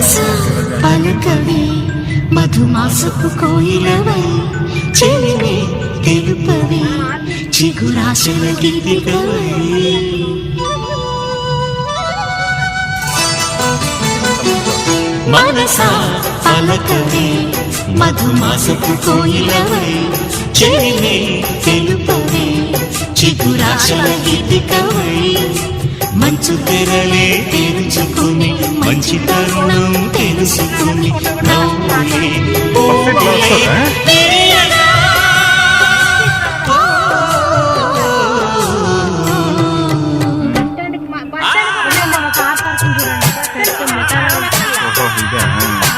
మనసా పలకవి మధుమాసపు కోయిలవై చెలిమే తెలుపవి చిగురాశల గీతికవై మనసా పలకవి మధుమాసపు కోయిలవై చెలిమే తెలుపవి చిగురాశల గీతికవై మంచు తెరలే తెరుచుకుని మంచి తరుణం తెలుసుకుని నవ్వులే ఓహో ఇదే